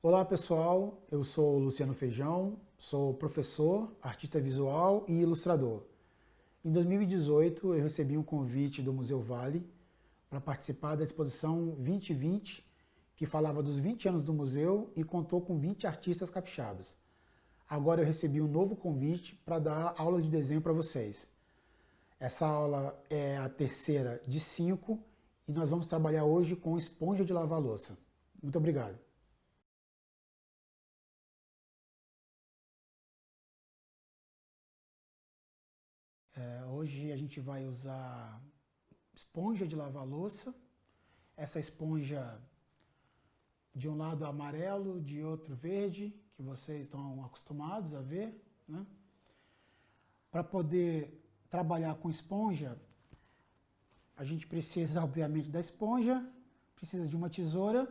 Olá pessoal, eu sou Luciano Feijão, sou professor, artista visual e ilustrador. Em 2018 eu recebi um convite do Museu Vale para participar da exposição 2020, que falava dos 20 anos do museu e contou com 20 artistas capixabas. Agora eu recebi um novo convite para dar aulas de desenho para vocês. Essa aula é a terceira de 5 e nós vamos trabalhar hoje com esponja de lavar louça. Muito obrigado. Hoje a gente vai usar esponja de lavar louça. Essa esponja de um lado amarelo, de outro verde, que vocês estão acostumados a ver, né? Para poder trabalhar com esponja, a gente precisa, obviamente, da esponja, precisa de uma tesoura,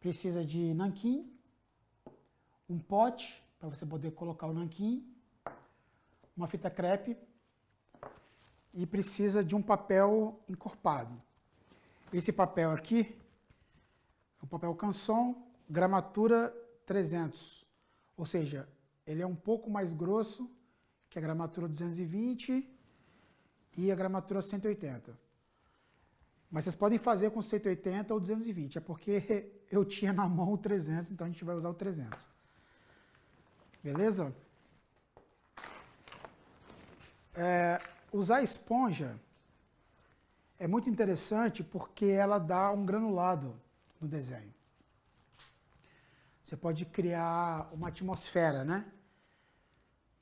precisa de nanquim, um pote para você poder colocar o nanquim, uma fita crepe e precisa de um papel encorpado. Esse papel aqui é o papel Canson, gramatura 300, ou seja, ele é um pouco mais grosso que a gramatura 220 e a gramatura 180. Mas vocês podem fazer com 180 ou 220, é porque eu tinha na mão o 300, então a gente vai usar o 300. Beleza? Usar esponja é muito interessante porque ela dá um granulado no desenho. Você pode criar uma atmosfera, né?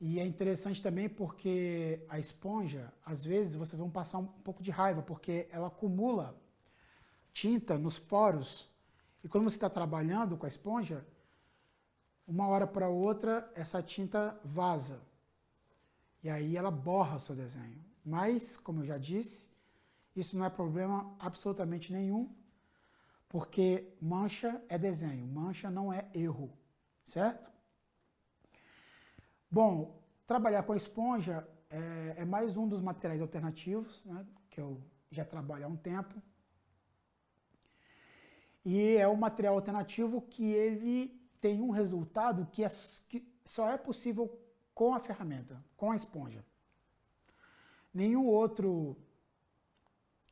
E é interessante também porque a esponja, às vezes, vocês vão passar um pouco de raiva, porque ela acumula tinta nos poros. E quando você está trabalhando com a esponja, uma hora para outra, essa tinta vaza. E aí ela borra o seu desenho. Mas, como eu já disse, isso não é problema absolutamente nenhum, porque mancha é desenho, mancha não é erro, certo? Bom, trabalhar com a esponja é mais um dos materiais alternativos, né, que eu já trabalho há um tempo. E é um material alternativo que ele tem um resultado que só é possível com a ferramenta, com a esponja. Nenhum outro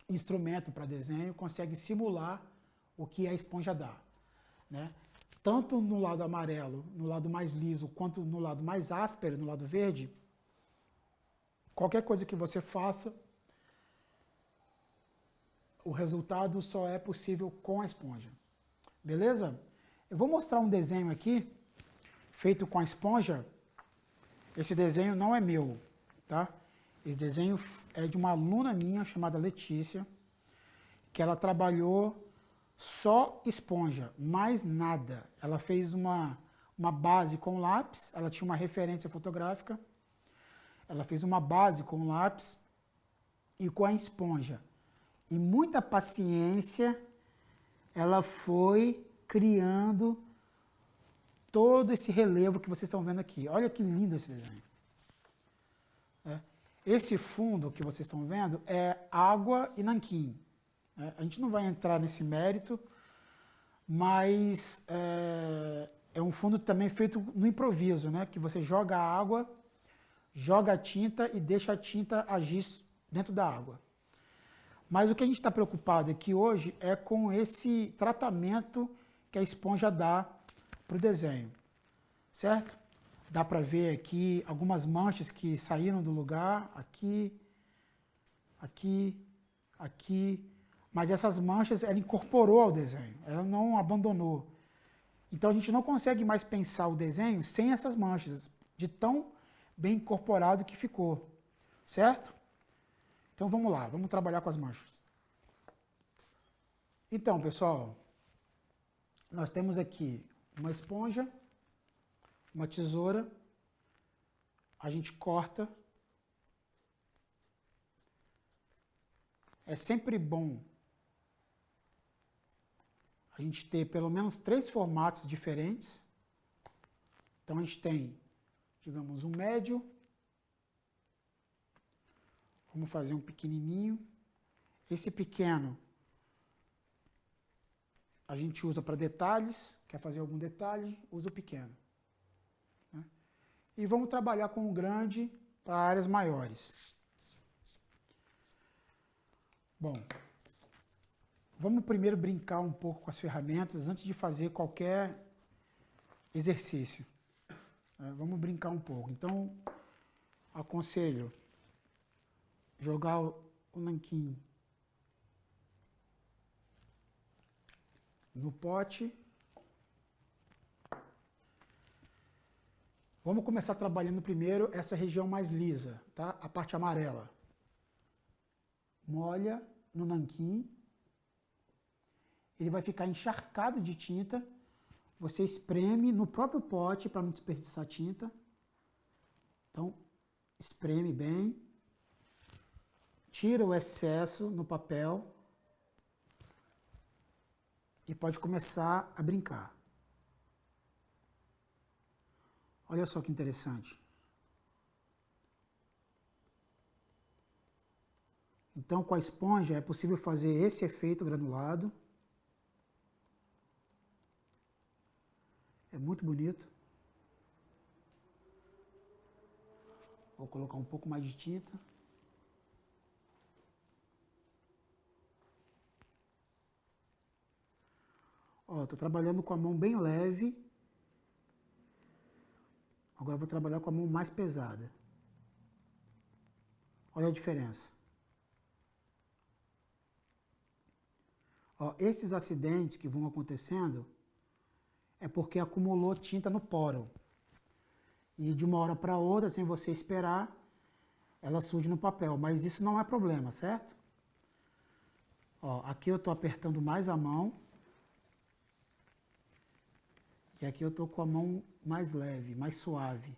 instrumento para desenho consegue simular o que a esponja dá, né? Tanto no lado amarelo, no lado mais liso, quanto no lado mais áspero, no lado verde, qualquer coisa que você faça, o resultado só é possível com a esponja. Beleza? Eu vou mostrar um desenho aqui, feito com a esponja. Esse desenho não é meu, tá? Esse desenho é de uma aluna minha chamada Letícia, que ela trabalhou só esponja, mais nada. Ela fez uma base com lápis, ela tinha uma referência fotográfica, ela fez uma base com lápis e com a esponja. E muita paciência, ela foi criando todo esse relevo que vocês estão vendo aqui. Olha que lindo esse desenho. Esse fundo que vocês estão vendo é água e nanquim. A gente não vai entrar nesse mérito, mas é um fundo também feito no improviso, né? Que você joga a água, joga a tinta e deixa a tinta agir dentro da água. Mas o que a gente está preocupado aqui hoje é com esse tratamento que a esponja dá para o desenho, certo? Dá para ver aqui algumas manchas que saíram do lugar, aqui, aqui, aqui. Mas essas manchas ela incorporou ao desenho, ela não abandonou. Então a gente não consegue mais pensar o desenho sem essas manchas, de tão bem incorporado que ficou, certo? Então vamos lá, vamos trabalhar com as manchas. Então, pessoal, nós temos aqui uma esponja, uma tesoura, a gente corta. É sempre bom a gente ter pelo menos 3 formatos diferentes. Então a gente tem, digamos, um médio. Vamos fazer um pequenininho. Esse pequeno, a gente usa para detalhes, quer fazer algum detalhe, usa o pequeno. Né? E vamos trabalhar com o grande para áreas maiores. Bom, vamos primeiro brincar um pouco com as ferramentas antes de fazer qualquer exercício. Vamos brincar um pouco. Então, aconselho jogar o nanquim no pote. Vamos começar trabalhando primeiro essa região mais lisa, tá? A parte amarela. Molha no nanquim. Ele vai ficar encharcado de tinta. Você espreme no próprio pote para não desperdiçar tinta. Então, espreme bem. Tira o excesso no papel. E pode começar a brincar. Olha só que interessante. Então, com a esponja é possível fazer esse efeito granulado. É muito bonito. Vou colocar um pouco mais de tinta. Ó, tô trabalhando com a mão bem leve. Agora vou trabalhar com a mão mais pesada. Olha a diferença. Ó, esses acidentes que vão acontecendo é porque acumulou tinta no poro. E de uma hora para outra, sem você esperar, ela surge no papel. Mas isso não é problema, certo? Ó, aqui eu estou apertando mais a mão. E aqui eu estou com a mão mais leve, mais suave.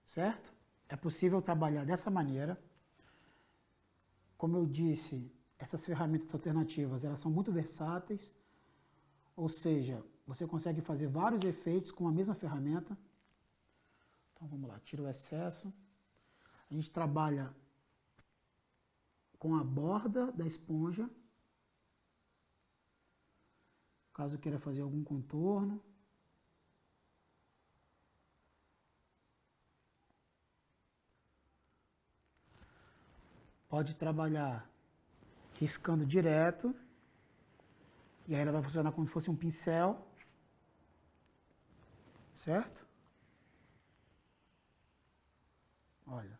Certo? É possível trabalhar dessa maneira. Como eu disse, essas ferramentas alternativas, elas são muito versáteis. Ou seja, você consegue fazer vários efeitos com a mesma ferramenta. Então vamos lá, tira o excesso. A gente trabalha com a borda da esponja. Caso queira fazer algum contorno. Pode trabalhar riscando direto. E aí ela vai funcionar como se fosse um pincel. Certo? Olha.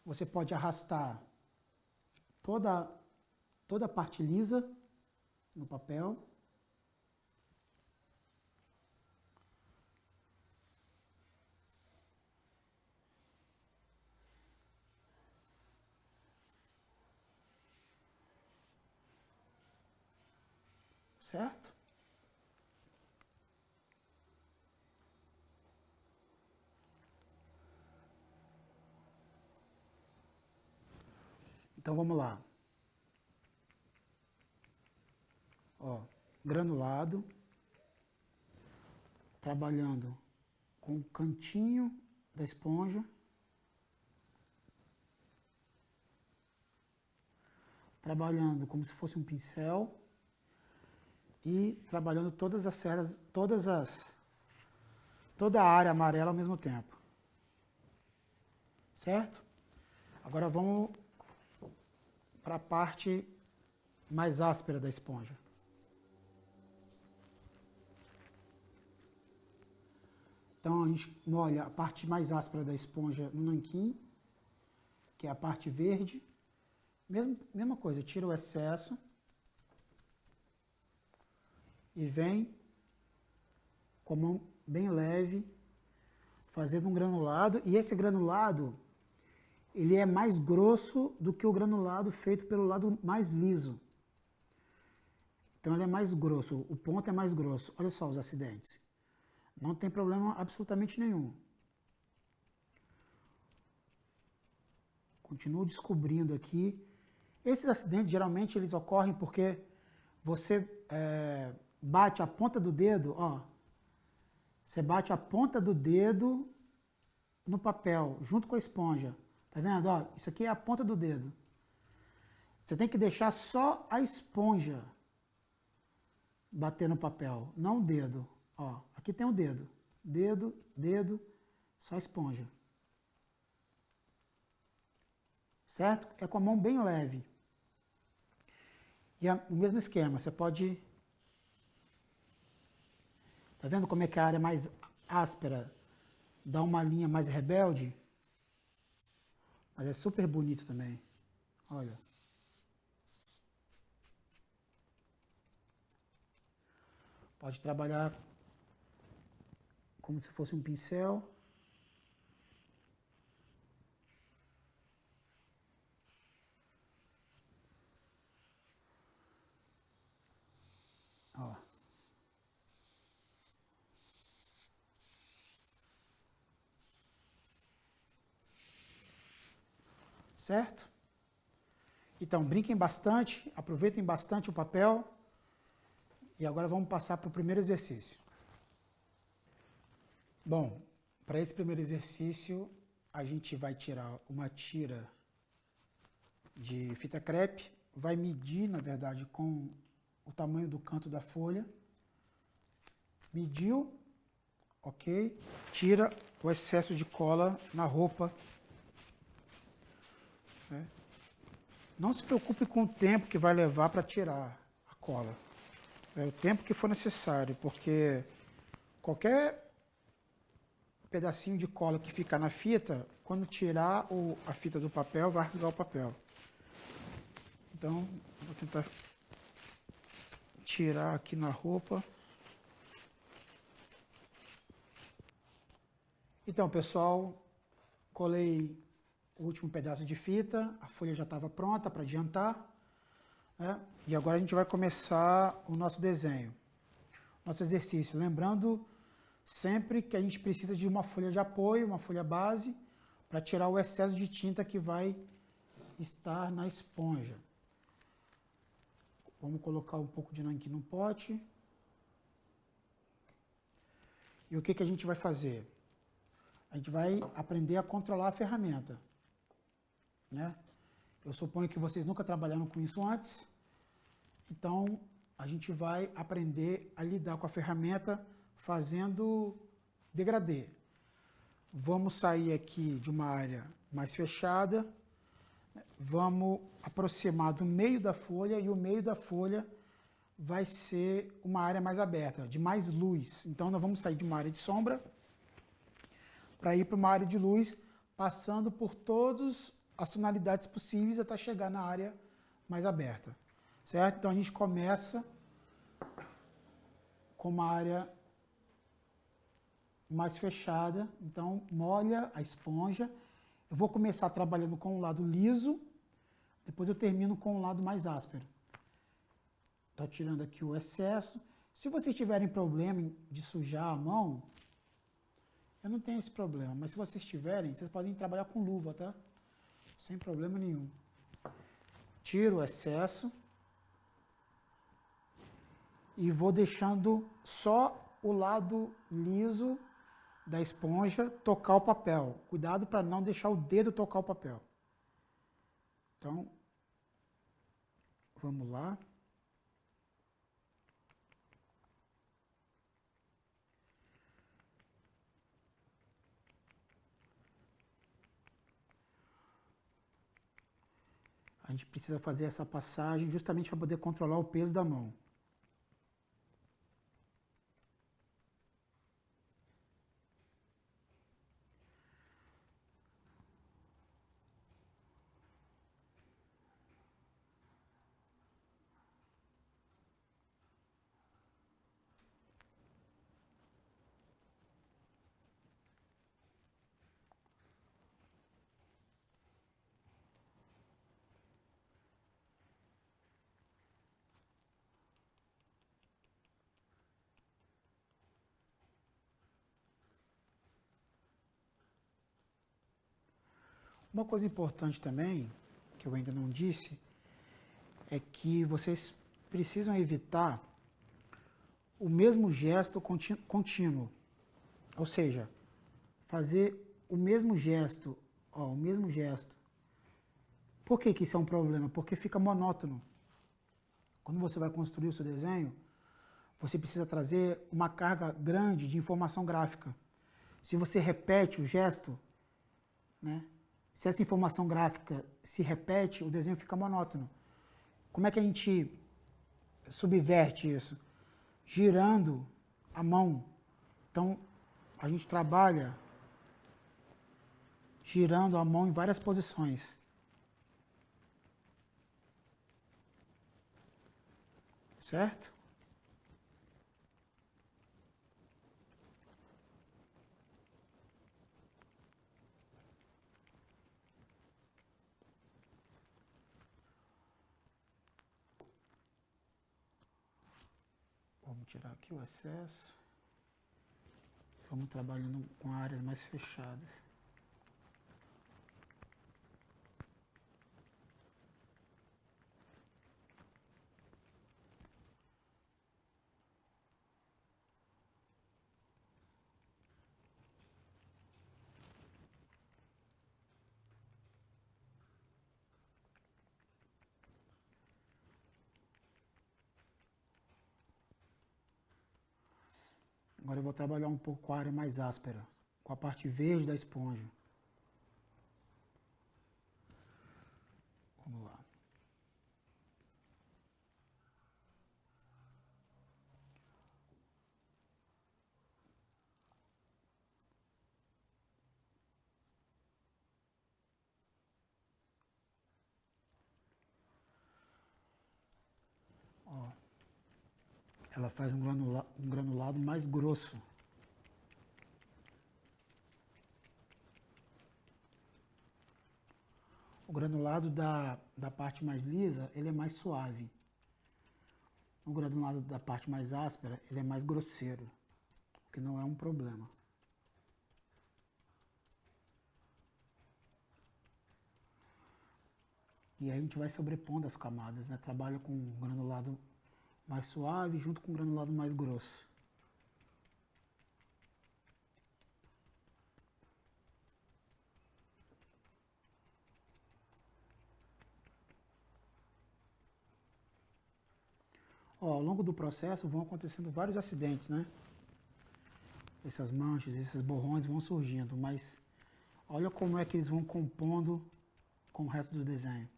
Você pode arrastar toda a parte lisa no papel. Certo? Então vamos lá. Ó, granulado. Trabalhando com o cantinho da esponja. Trabalhando como se fosse um pincel. E trabalhando todas as ceras, toda a área amarela ao mesmo tempo. Certo? Agora vamos para a parte mais áspera da esponja. Então a gente molha a parte mais áspera da esponja no nanquim, que é a parte verde. Mesma coisa, tira o excesso. E vem com a mão bem leve, fazendo um granulado. E esse granulado, ele é mais grosso do que o granulado feito pelo lado mais liso. Então ele é mais grosso, o ponto é mais grosso. Olha só os acidentes. Não tem problema absolutamente nenhum. Continuo descobrindo aqui. Esses acidentes, geralmente, eles ocorrem porque você bate a ponta do dedo, ó. Você bate a ponta do dedo no papel, junto com a esponja. Tá vendo? Ó, isso aqui é a ponta do dedo. Você tem que deixar só a esponja bater no papel, não o dedo. Ó, aqui tem o dedo. Dedo, dedo, só a esponja. Certo? É com a mão bem leve. E o mesmo esquema, você pode... Tá vendo como é que a área mais áspera dá uma linha mais rebelde? Mas é super bonito também. Olha. Pode trabalhar como se fosse um pincel. Ó. Certo? Então, brinquem bastante, aproveitem bastante o papel. E agora vamos passar para o primeiro exercício. Bom, para esse primeiro exercício, a gente vai tirar uma tira de fita crepe, vai medir, na verdade, com o tamanho do canto da folha. Mediu, ok? Tira o excesso de cola na roupa. Não se preocupe com o tempo que vai levar para tirar a cola. É o tempo que for necessário, porque qualquer pedacinho de cola que ficar na fita, quando tirar a fita do papel, vai rasgar o papel. Então, vou tentar tirar aqui na roupa. Então, pessoal, colei o último pedaço de fita, a folha já estava pronta para adiantar, né? E agora a gente vai começar o nosso desenho, nosso exercício. Lembrando sempre que a gente precisa de uma folha de apoio, uma folha base, para tirar o excesso de tinta que vai estar na esponja. Vamos colocar um pouco de nanquim no pote. E o que a gente vai fazer? A gente vai aprender a controlar a ferramenta, né? Eu suponho que vocês nunca trabalharam com isso antes, então a gente vai aprender a lidar com a ferramenta fazendo degradê. Vamos sair aqui de uma área mais fechada, vamos aproximar do meio da folha e o meio da folha vai ser uma área mais aberta, de mais luz. Então nós vamos sair de uma área de sombra para ir para uma área de luz, passando por todas as tonalidades possíveis até chegar na área mais aberta, certo? Então a gente começa com uma área mais fechada, então molha a esponja. Eu vou começar trabalhando com o lado liso, depois eu termino com o lado mais áspero. Estou tirando aqui o excesso. Se vocês tiverem problema de sujar a mão, eu não tenho esse problema, mas se vocês tiverem, vocês podem trabalhar com luva, tá? Sem problema nenhum. Tiro o excesso e vou deixando só o lado liso da esponja tocar o papel. Cuidado para não deixar o dedo tocar o papel. Então, vamos lá. A gente precisa fazer essa passagem justamente para poder controlar o peso da mão. Uma coisa importante também, que eu ainda não disse, é que vocês precisam evitar o mesmo gesto contínuo. Ou seja, fazer o mesmo gesto, ó, o mesmo gesto Por que que isso é um problema? Porque fica monótono. Quando você vai construir o seu desenho, você precisa trazer uma carga grande de informação gráfica. Se você repete o gesto, né? Se essa informação gráfica se repete, o desenho fica monótono. Como é que a gente subverte isso? Girando a mão. Então, a gente trabalha girando a mão em várias posições. Certo? Vamos tirar aqui o excesso. Vamos trabalhando com áreas mais fechadas. Agora eu vou trabalhar um pouco com a área mais áspera, com a parte verde da esponja. Vamos lá. Ó, ela faz um granulado mais grosso. O granulado da parte mais lisa, ele é mais suave. O granulado da parte mais áspera, ele é mais grosseiro, o que não é um problema. E aí a gente vai sobrepondo as camadas, né? Trabalha com um granulado mais suave junto com um granulado mais grosso. Ó, ao longo do processo vão acontecendo vários acidentes, né? Essas manchas, esses borrões vão surgindo, mas olha como é que eles vão compondo com o resto do desenho.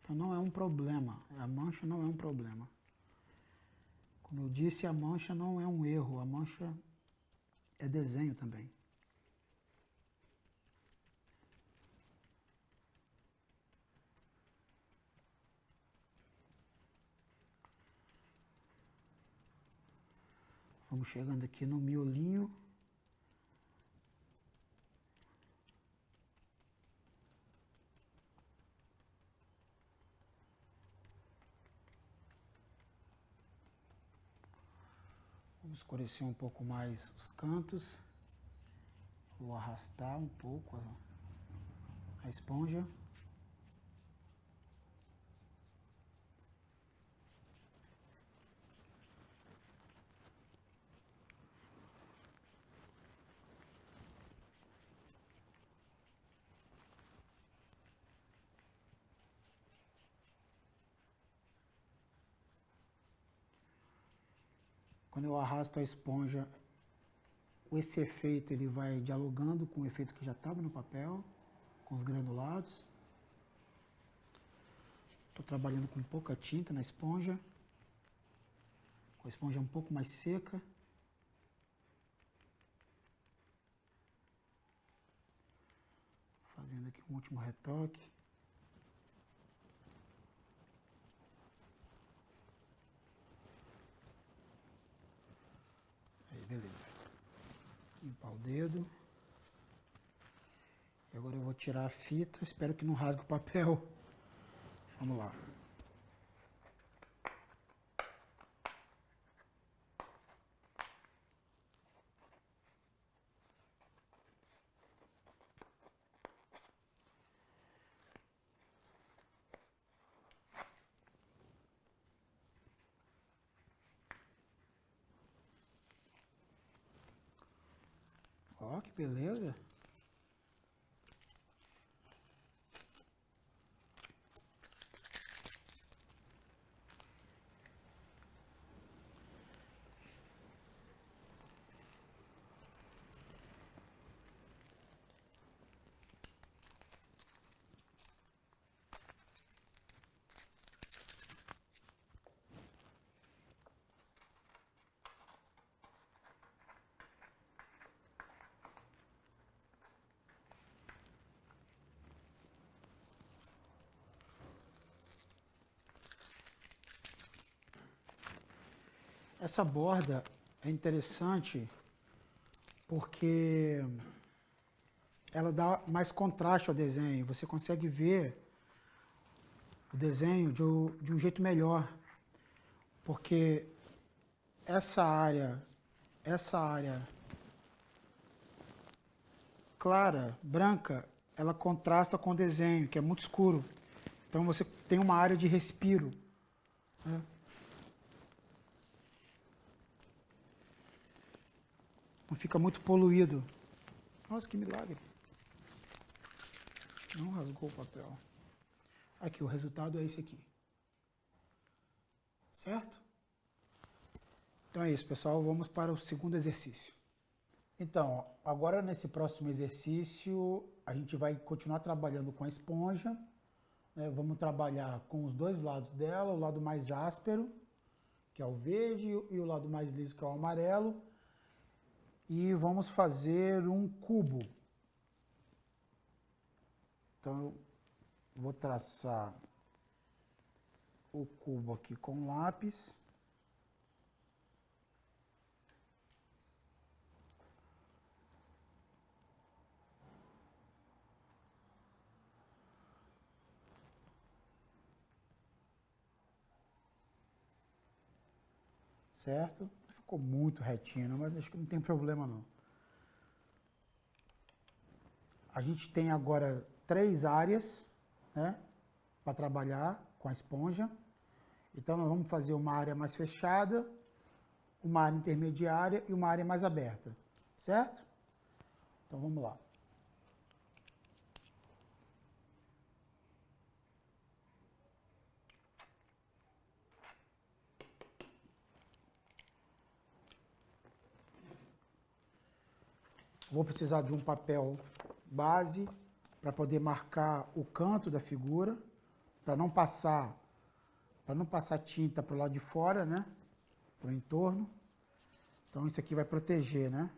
Então não é um problema, a mancha não é um problema. Como eu disse, a mancha não é um erro, a mancha é desenho também. Vamos chegando aqui no miolinho. Vamos escurecer um pouco mais os cantos. Vou arrastar um pouco a esponja. Quando eu arrasto a esponja, esse efeito ele vai dialogando com o efeito que já estava no papel, com os granulados. Estou trabalhando com pouca tinta na esponja, com a esponja um pouco mais seca. Fazendo aqui um último retoque. Aí, beleza. Limpar o dedo. E agora eu vou tirar a fita, espero que não rasgue o papel. Vamos lá. Ó, que beleza. Essa borda é interessante porque ela dá mais contraste ao desenho. Você consegue ver o desenho de um jeito melhor, porque essa área clara, branca, ela contrasta com o desenho, que é muito escuro. Então você tem uma área de respiro, né? Não fica muito poluído. Nossa, que milagre. Não rasgou o papel. Aqui, o resultado é esse aqui. Certo? Então é isso, pessoal. Vamos para o segundo exercício. Então, agora nesse próximo exercício, a gente vai continuar trabalhando com a esponja, né? Vamos trabalhar com os dois lados dela, o lado mais áspero, que é o verde, e o lado mais liso, que é o amarelo. E vamos fazer um cubo. Então, eu vou traçar o cubo aqui com lápis. Certo? Ficou muito retinho, mas acho que não tem problema não. A gente tem agora 3 áreas, né, para trabalhar com a esponja. Então nós vamos fazer uma área mais fechada, uma área intermediária e uma área mais aberta, certo? Então vamos lá. Vou precisar de um papel base para poder marcar o canto da figura, para não passar tinta para o lado de fora, né? Para o entorno. Então isso aqui vai proteger, né?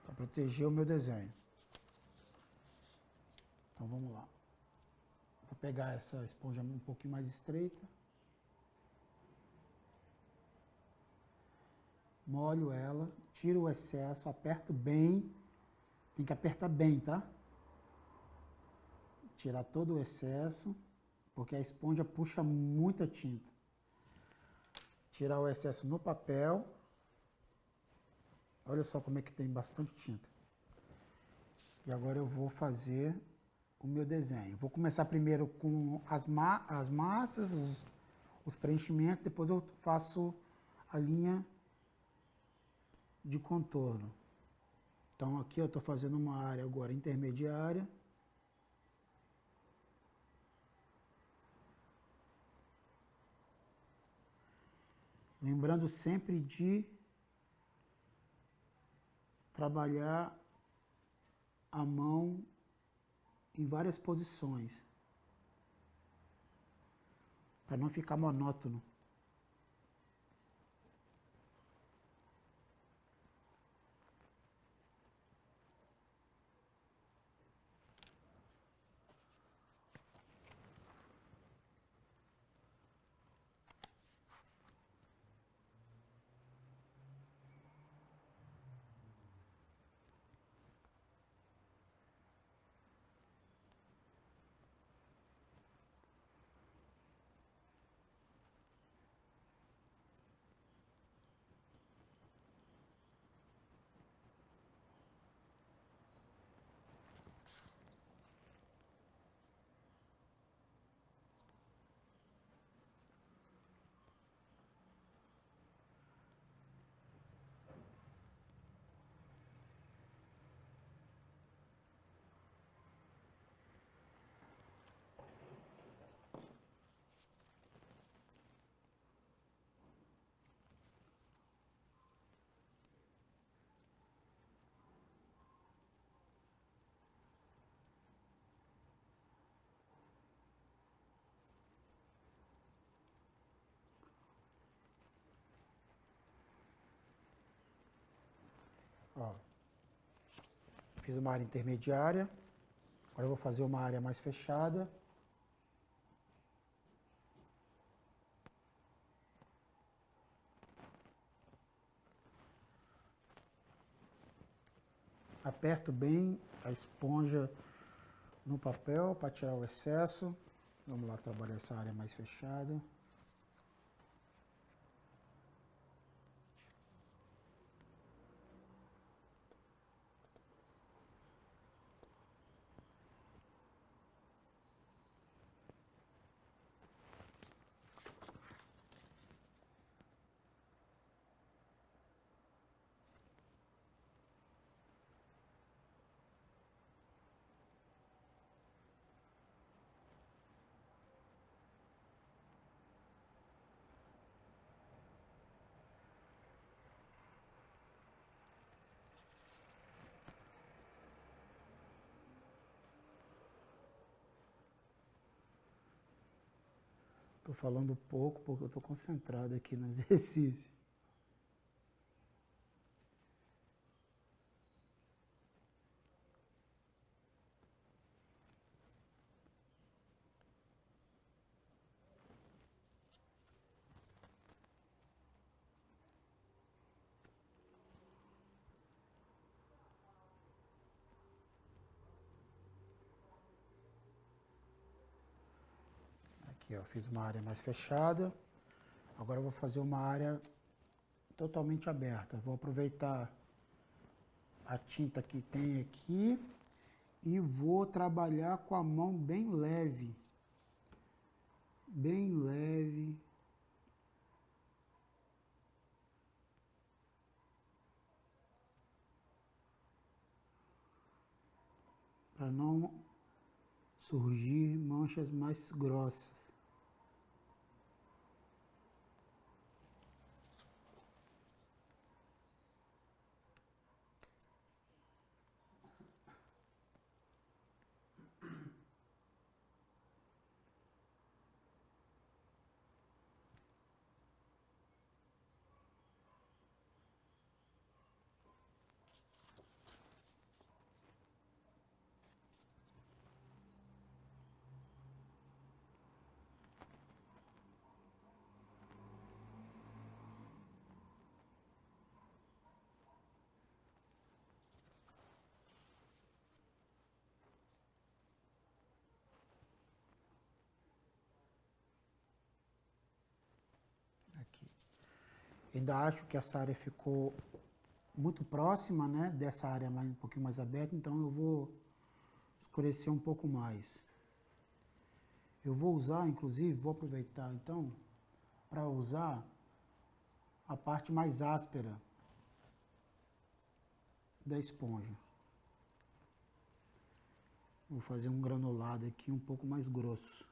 Vai proteger o meu desenho. Então vamos lá. Vou pegar essa esponja um pouquinho mais estreita. Molho ela, tiro o excesso, aperto bem. Tem que apertar bem, tá? Tirar todo o excesso, porque a esponja puxa muita tinta. Tirar o excesso no papel. Olha só como é que tem bastante tinta. E agora eu vou fazer o meu desenho. Vou começar primeiro com as massas, os preenchimentos, depois eu faço a linha de contorno. Então aqui eu estou fazendo uma área agora intermediária. Lembrando sempre de trabalhar a mão em várias posições, para não ficar monótono. Ó, fiz uma área intermediária, agora eu vou fazer uma área mais fechada. Aperto bem a esponja no papel para tirar o excesso. Vamos lá trabalhar essa área mais fechada. Estou falando pouco porque eu estou concentrado aqui no exercício. Aqui, ó, fiz uma área mais fechada. Agora eu vou fazer uma área totalmente aberta. Vou aproveitar a tinta que tem aqui e vou trabalhar com a mão bem leve. Bem leve. Para não surgir manchas mais grossas. Aqui. Ainda acho que essa área ficou muito próxima, né, dessa área mais, um pouquinho mais aberta, então eu vou escurecer um pouco mais. Eu vou usar, inclusive, vou aproveitar então para usar a parte mais áspera da esponja. Vou fazer um granulado aqui um pouco mais grosso.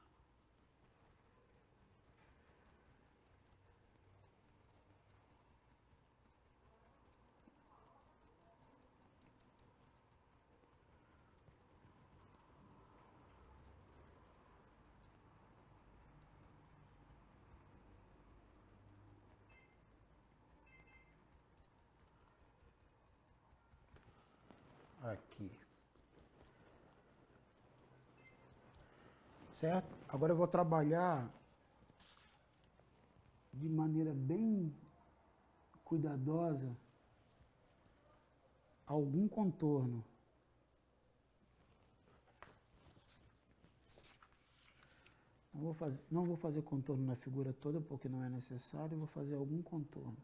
Aqui. Certo? Agora eu vou trabalhar de maneira bem cuidadosa algum contorno. Não vou fazer contorno na figura toda porque não é necessário, vou fazer algum contorno.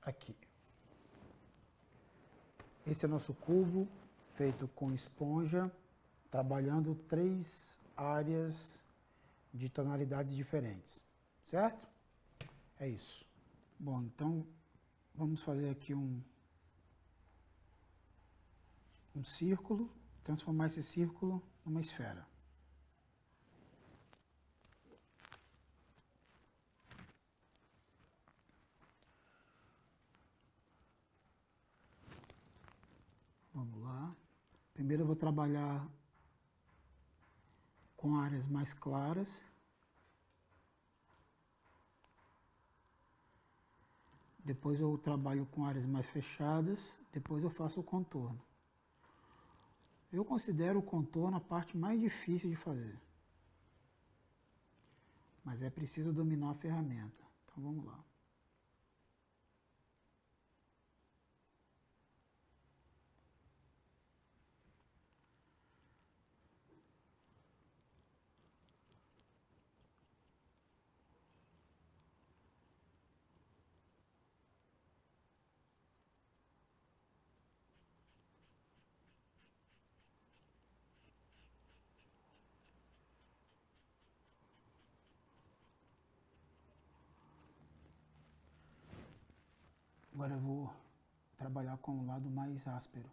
aqui. Esse é o nosso cubo feito com esponja, trabalhando 3 áreas de tonalidades diferentes, certo? É isso. Bom, então vamos fazer aqui um círculo, transformar esse círculo numa esfera. Vamos lá. Primeiro eu vou trabalhar com áreas mais claras. Depois eu trabalho com áreas mais fechadas. Depois eu faço o contorno. Eu considero o contorno a parte mais difícil de fazer. Mas é preciso dominar a ferramenta. Então vamos lá. Agora eu vou trabalhar com o lado mais áspero.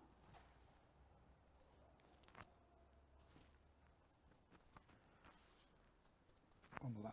Vamos lá.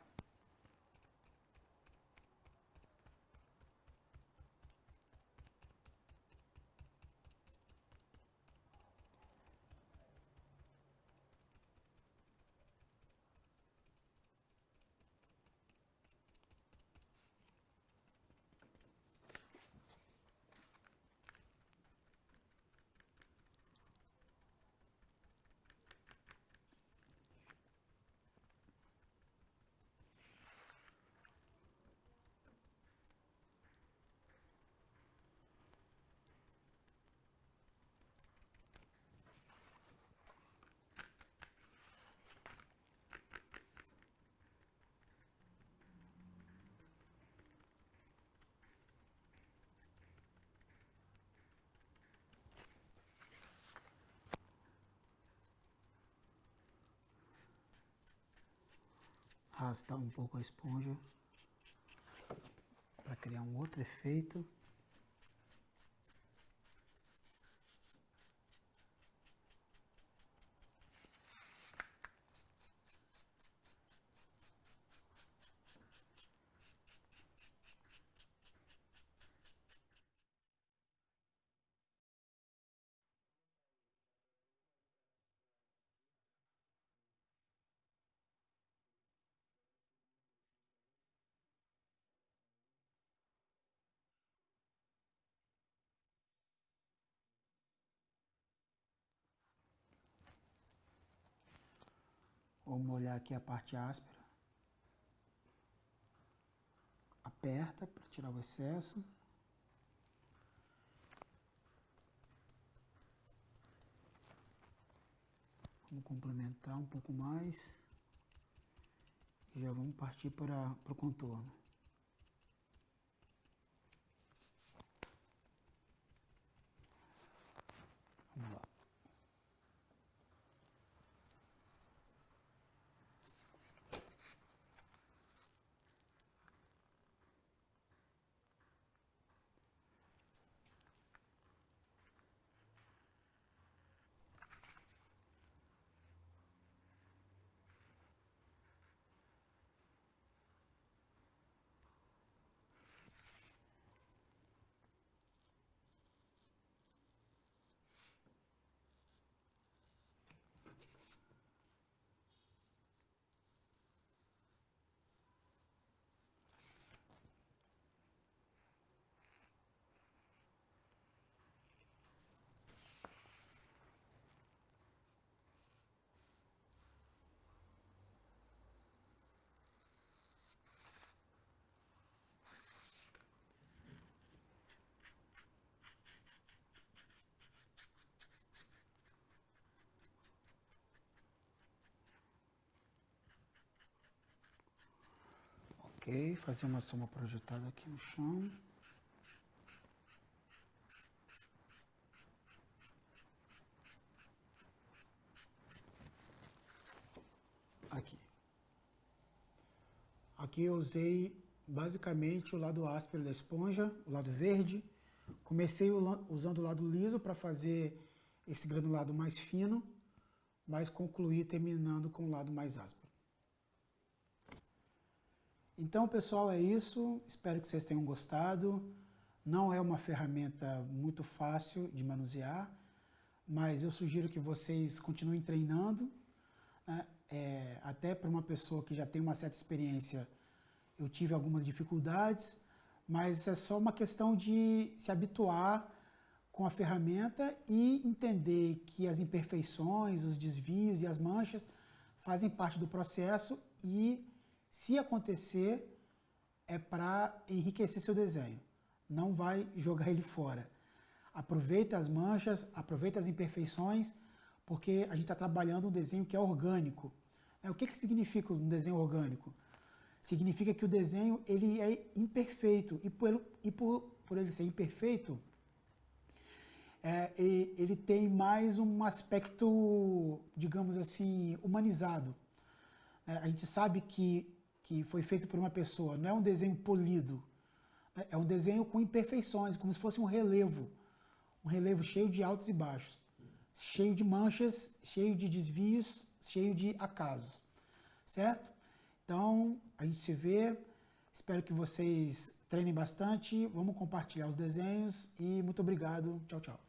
Arrastar um pouco a esponja para criar um outro efeito. Vou molhar aqui a parte áspera. Aperta para tirar o excesso. Vamos complementar um pouco mais. E já vamos partir para o contorno. Vamos lá. Ok, fazer uma soma projetada aqui no chão. Aqui eu usei basicamente o lado áspero da esponja, o lado verde. Comecei usando o lado liso para fazer esse granulado mais fino, mas concluí terminando com o lado mais áspero. Então, pessoal, é isso. Espero que vocês tenham gostado. Não é uma ferramenta muito fácil de manusear, mas eu sugiro que vocês continuem treinando, né? Até para uma pessoa que já tem uma certa experiência, eu tive algumas dificuldades, mas é só uma questão de se habituar com a ferramenta e entender que as imperfeições, os desvios e as manchas fazem parte do processo e, se acontecer, é para enriquecer seu desenho. Não vai jogar ele fora. Aproveita as manchas, aproveita as imperfeições, porque a gente está trabalhando um desenho que é orgânico. O que significa um desenho orgânico? Significa que o desenho ele é imperfeito e por ele ser imperfeito, ele tem mais um aspecto, digamos assim, humanizado. A gente sabe que foi feito por uma pessoa, não é um desenho polido, é um desenho com imperfeições, como se fosse um relevo cheio de altos e baixos, cheio de manchas, cheio de desvios, cheio de acasos, certo? Então, a gente se vê, espero que vocês treinem bastante, vamos compartilhar os desenhos e muito obrigado, tchau, tchau.